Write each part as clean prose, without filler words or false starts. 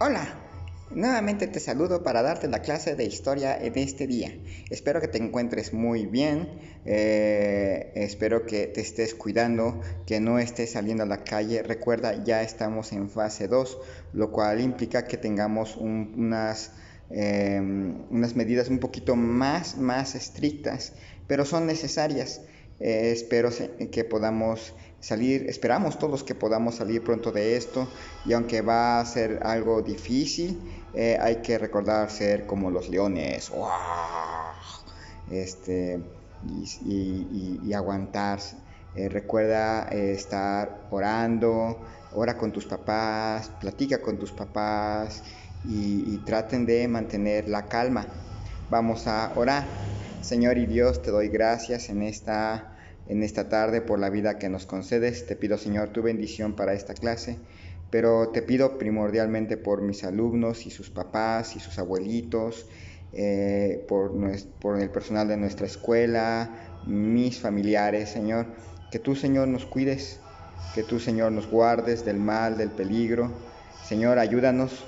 Hola, nuevamente te saludo para darte la clase de historia en este día. Espero que te encuentres muy bien, espero que te estés cuidando, que no estés saliendo a la calle. Recuerda, ya estamos en fase 2, lo cual implica que tengamos unas medidas un poquito más estrictas, pero son necesarias. Que podamos esperamos todos que podamos salir pronto de esto, y aunque va a ser algo difícil, hay que recordar ser como los leones, ¡Uah! este, y aguantar. Recuerda estar orando, ora con tus papás, platica con tus papás y traten de mantener la calma. Vamos a orar. Señor y Dios, te doy gracias en esta tarde por la vida que nos concedes. Te pido, Señor, tu bendición para esta clase, pero te pido primordialmente por mis alumnos y sus papás y sus abuelitos, por el personal de nuestra escuela, mis familiares, Señor. Que tú, Señor, nos cuides, que tú, Señor, nos guardes del mal, del peligro. Señor, ayúdanos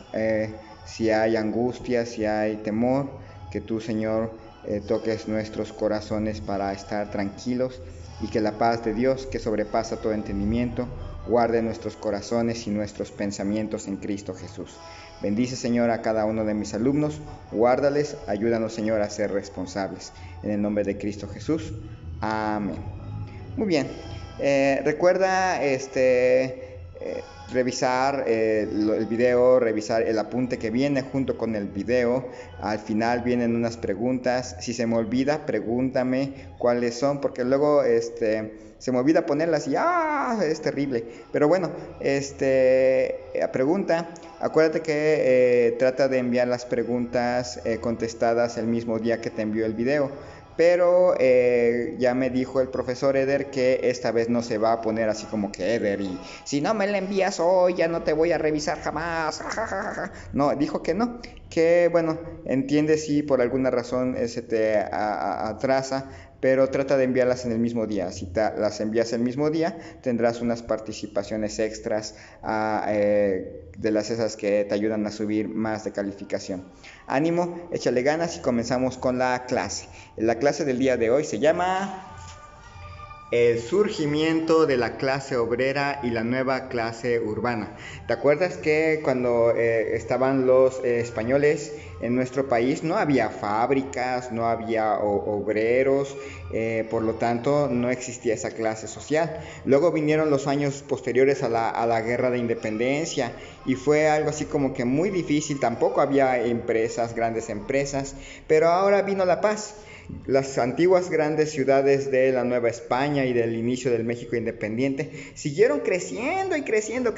si hay angustia, si hay temor, que tú, Señor, toques nuestros corazones para estar tranquilos, y que la paz de Dios, que sobrepasa todo entendimiento, guarde nuestros corazones y nuestros pensamientos en Cristo Jesús. Bendice, Señor, a cada uno de mis alumnos, guárdales, ayúdanos, Señor, a ser responsables. En el nombre de Cristo Jesús. Amén. Muy bien. Recuerda revisar el video, revisar el apunte que viene junto con el video. Al final vienen unas preguntas. Si se me olvida, pregúntame cuáles son, porque luego se me olvida ponerlas y es terrible. Pero bueno, pregunta. Acuérdate que trata de enviar las preguntas contestadas el mismo día que te envió el video. Pero ya me dijo el profesor Eder que esta vez no se va a poner así como que Eder, y si no me la envías hoy ya no te voy a revisar jamás. No, dijo que no, que bueno, entiende si por alguna razón se te atrasa, pero trata de enviarlas en el mismo día. Si las envías el mismo día, tendrás unas participaciones extras de las esas que te ayudan a subir más de calificación. Ánimo, échale ganas y comenzamos con la clase. La clase del día de hoy se llama el surgimiento de la clase obrera y la nueva clase urbana. ¿Te acuerdas que cuando estaban los españoles en nuestro país no había fábricas, no había obreros, por lo tanto no existía esa clase social? Luego vinieron los años posteriores a la guerra de independencia y fue algo así como que muy difícil. Tampoco había empresas, grandes empresas, pero ahora vino la paz. Las antiguas grandes ciudades de la Nueva España y del inicio del México independiente siguieron creciendo y creciendo.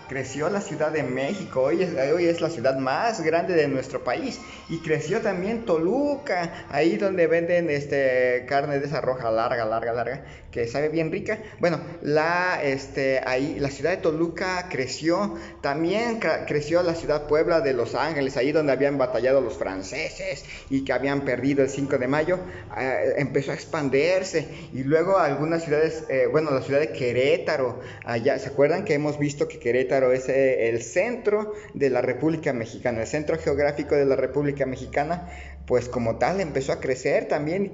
Creció la Ciudad de México, hoy es la ciudad más grande de nuestro país. Y creció también Toluca, ahí donde venden carne de esa roja larga, que sabe bien rica. Bueno, ahí la ciudad de Toluca creció. También creció la ciudad Puebla de Los Ángeles, ahí donde habían batallado los franceses y que habían perdido el 5 de mayo. Empezó a expandirse. Y luego algunas ciudades, la ciudad de Querétaro, allá, ¿se acuerdan que hemos visto que Querétaro es el centro de la República Mexicana, el centro geográfico de la República Mexicana? Pues como tal empezó a crecer también.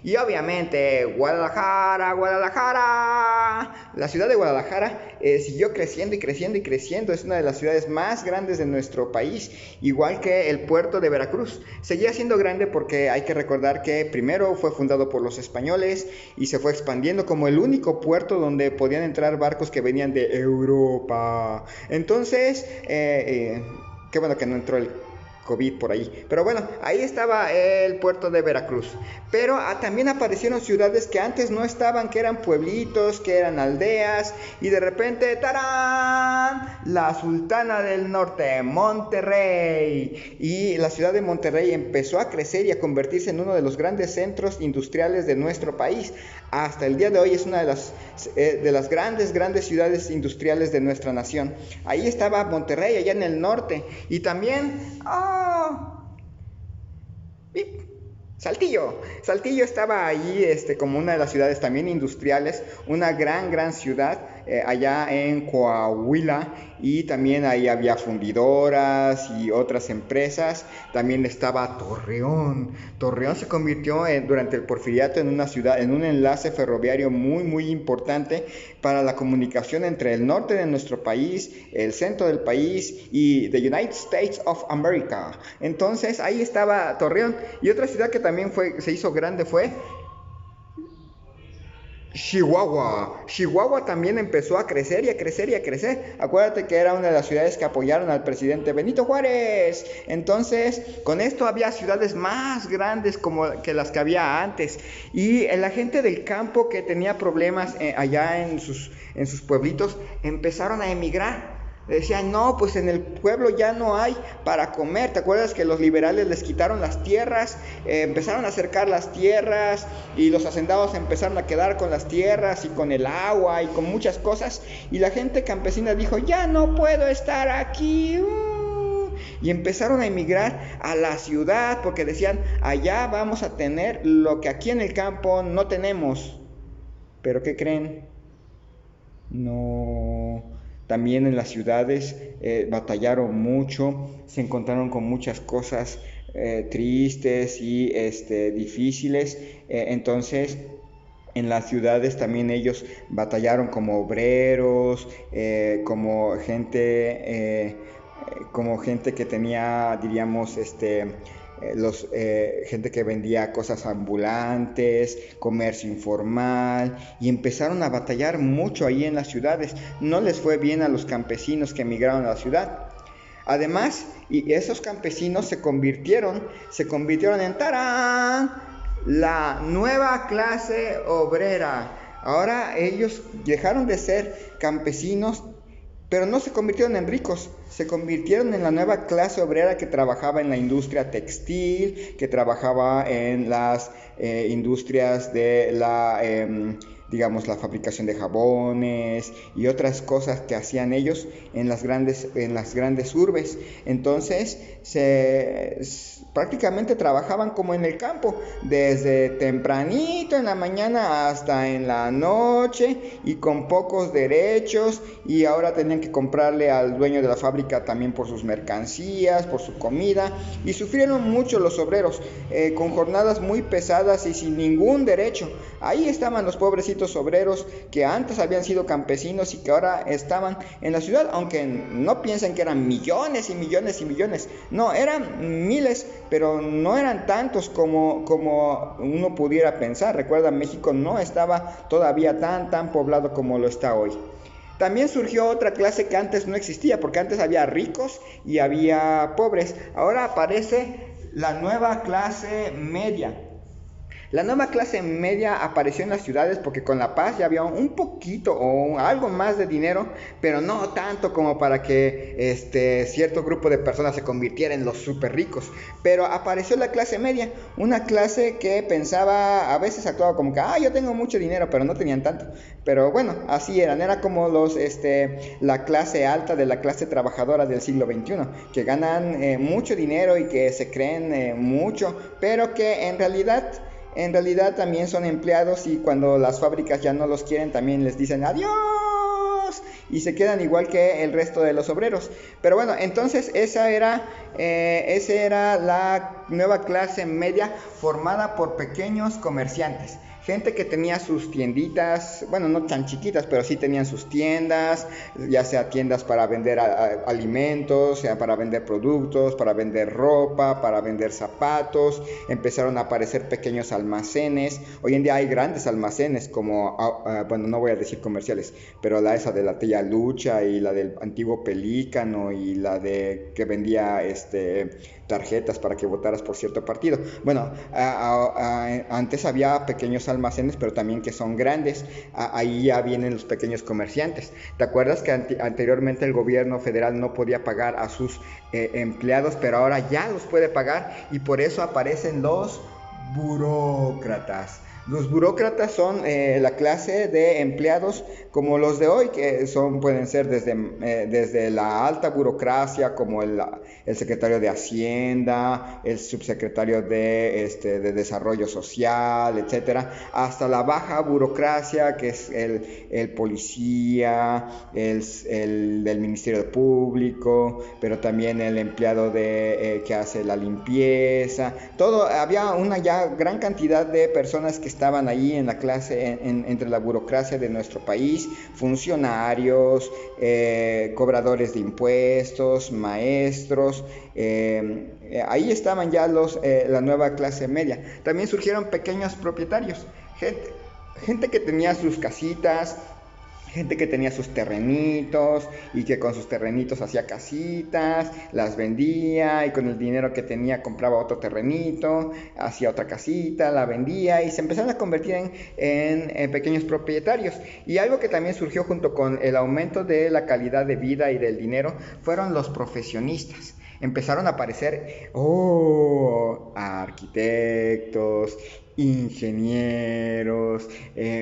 Y obviamente Guadalajara, la ciudad de Guadalajara siguió creciendo, es una de las ciudades más grandes de nuestro país, igual que el puerto de Veracruz. Seguía siendo grande porque hay que recordar que primero fue fundado por los españoles y se fue expandiendo como el único puerto donde podían entrar barcos que venían de Europa. Entonces, qué bueno que no entró el COVID por ahí. Pero bueno, ahí estaba el puerto de Veracruz. Pero también aparecieron ciudades que antes no estaban, que eran pueblitos, que eran aldeas. Y de repente, ¡tarán! La Sultana del Norte, Monterrey. Y la ciudad de Monterrey empezó a crecer y a convertirse en uno de los grandes centros industriales de nuestro país. Hasta el día de hoy es una de las grandes ciudades industriales de nuestra nación. Ahí estaba Monterrey, allá en el norte. Y también Saltillo estaba ahí como una de las ciudades también industriales, una gran ciudad allá en Coahuila, y también ahí había fundidoras y otras empresas. También estaba Torreón. Torreón se convirtió durante el Porfiriato en una ciudad, en un enlace ferroviario muy importante para la comunicación entre el norte de nuestro país, el centro del país y the United States of America. Entonces ahí estaba Torreón. Y otra ciudad que también se hizo grande fue Chihuahua. Chihuahua también empezó a crecer y a crecer y a crecer. Acuérdate que era una de las ciudades que apoyaron al presidente Benito Juárez. Entonces, con esto había ciudades más grandes como que las que había antes. Y la gente del campo que tenía problemas allá en sus pueblitos empezaron a emigrar. Decían, no, pues en el pueblo ya no hay para comer. ¿Te acuerdas que los liberales les quitaron las tierras? Empezaron a cercar las tierras y los hacendados empezaron a quedar con las tierras y con el agua y con muchas cosas. Y la gente campesina dijo, ya no puedo estar aquí. Y empezaron a emigrar a la ciudad porque decían, allá vamos a tener lo que aquí en el campo no tenemos. ¿Pero qué creen? No. También en las ciudades batallaron mucho, se encontraron con muchas cosas tristes y difíciles. Entonces, en las ciudades también ellos batallaron como obreros, como gente que tenía, diríamos, gente que vendía cosas ambulantes, comercio informal, y empezaron a batallar mucho ahí en las ciudades. No les fue bien a los campesinos que emigraron a la ciudad. Además, y esos campesinos se convirtieron en ¡tarán!, la nueva clase obrera. Ahora ellos dejaron de ser campesinos, pero no se convirtieron en ricos, se convirtieron en la nueva clase obrera que trabajaba en la industria textil, que trabajaba en las industrias de digamos, la fabricación de jabones y otras cosas que hacían ellos en las grandes urbes. Entonces, prácticamente trabajaban como en el campo, desde tempranito en la mañana hasta en la noche, y con pocos derechos, y ahora tenían que comprarle al dueño de la fábrica también por sus mercancías, por su comida, y sufrieron mucho los obreros, con jornadas muy pesadas y sin ningún derecho. Ahí estaban los pobrecitos obreros que antes habían sido campesinos y que ahora estaban en la ciudad, aunque no piensen que eran millones y millones y millones, no, eran miles, pero no eran tantos como uno pudiera pensar. Recuerda, México no estaba todavía tan poblado como lo está hoy. También surgió otra clase que antes no existía, porque antes había ricos y había pobres. Ahora aparece la nueva clase media. La nueva clase media apareció en las ciudades porque con la paz ya había un poquito o algo más de dinero, pero no tanto como para que cierto grupo de personas se convirtiera en los súper ricos. Pero apareció la clase media, una clase que pensaba, a veces actuaba como que, yo tengo mucho dinero, pero no tenían tanto. Pero bueno, así era como la clase alta de la clase trabajadora del siglo XXI, que ganan mucho dinero y que se creen mucho, pero que en realidad también son empleados, y cuando las fábricas ya no los quieren también les dicen adiós y se quedan igual que el resto de los obreros. Pero bueno, entonces esa era la nueva clase media, formada por pequeños comerciantes. Gente que tenía sus tienditas, bueno, no tan chiquitas, pero sí tenían sus tiendas, ya sea tiendas para vender alimentos, sea para vender productos, para vender ropa, para vender zapatos. Empezaron a aparecer pequeños almacenes. Hoy en día hay grandes almacenes como, bueno, no voy a decir comerciales, pero esa de la Tella Lucha y la del antiguo Pelícano y la de que vendía tarjetas para que votaras por cierto partido. Bueno, antes había pequeños almacenes, pero también que son grandes. Ahí ya vienen los pequeños comerciantes. ¿Te acuerdas que anteriormente el gobierno federal no podía pagar a sus empleados, pero ahora ya los puede pagar? Y por eso aparecen los burócratas. Los burócratas son la clase de empleados como los de hoy, que pueden ser desde la alta burocracia, como el secretario de Hacienda, el subsecretario de Desarrollo Social, etcétera, hasta la baja burocracia, que es el policía, el del Ministerio Público, pero también el empleado que hace la limpieza. Había una ya gran cantidad de personas que estaban ahí en la clase, entre la burocracia de nuestro país, funcionarios, cobradores de impuestos, maestros. Ahí estaban ya la nueva clase media. También surgieron pequeños propietarios, gente que tenía sus casitas, gente que tenía sus terrenitos y que con sus terrenitos hacía casitas, las vendía y con el dinero que tenía compraba otro terrenito, hacía otra casita, la vendía y se empezaron a convertir en pequeños propietarios. Y algo que también surgió junto con el aumento de la calidad de vida y del dinero fueron los profesionistas. Empezaron a aparecer arquitectos, ingenieros,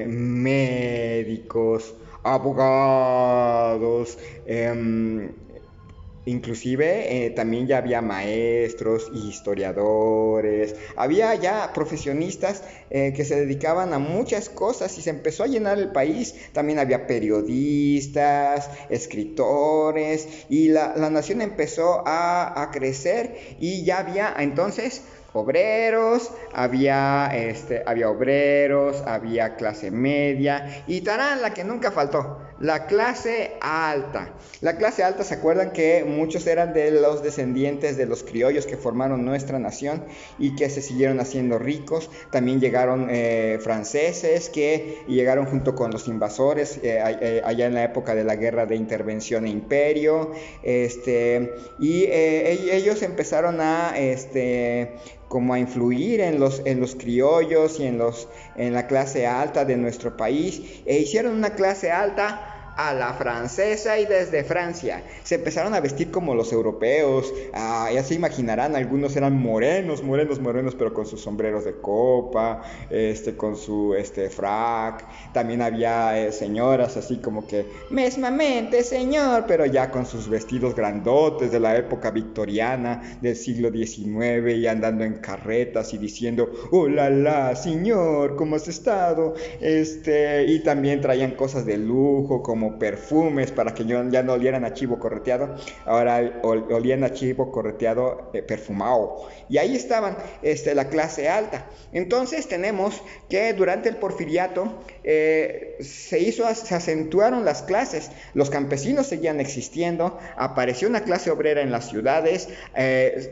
médicos, abogados, inclusive también ya había maestros, historiadores, había ya profesionistas que se dedicaban a muchas cosas y se empezó a llenar el país. También había periodistas, escritores y la nación empezó a crecer y ya había entonces obreros, había obreros, había clase media y tarán, la que nunca faltó, la clase alta. La clase alta, ¿se acuerdan que muchos eran de los descendientes de los criollos que formaron nuestra nación y que se siguieron haciendo ricos? También llegaron franceses que llegaron junto con los invasores allá en la época de la guerra de intervención e imperio, y ellos empezaron como a influir en los criollos y en la clase alta de nuestro país, e hicieron una clase alta a la francesa y desde Francia. Se empezaron a vestir como los europeos. Ya se imaginarán, algunos eran morenos, pero con sus sombreros de copa, con su frac. También había señoras así como que, mesmamente señor, pero ya con sus vestidos grandotes de la época victoriana del siglo XIX y andando en carretas y diciendo, hola la señor, ¿cómo has estado? Y también traían cosas de lujo como perfumes para que ya no olieran a chivo correteado. Ahora olían a chivo correteado perfumado. Y ahí estaban la clase alta. Entonces tenemos que durante el porfiriato se acentuaron las clases. Los campesinos seguían existiendo, apareció una clase obrera en las ciudades,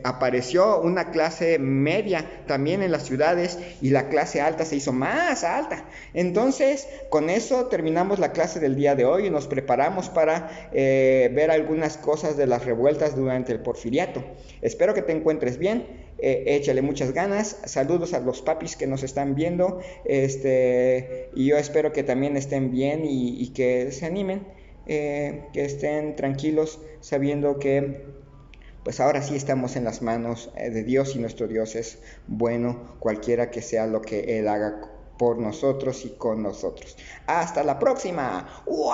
apareció una clase media también en las ciudades y la clase alta se hizo más alta. Entonces con eso terminamos la clase del día de hoy y nos preparamos para ver algunas cosas de las revueltas durante el porfiriato. Espero que te encuentres bien, échale muchas ganas, saludos a los papis que nos están viendo, y yo espero que también estén bien y que se animen, que estén tranquilos sabiendo que pues ahora sí estamos en las manos de Dios y nuestro Dios es bueno, cualquiera que sea lo que Él haga por nosotros y con nosotros. Hasta la próxima. ¡Wow!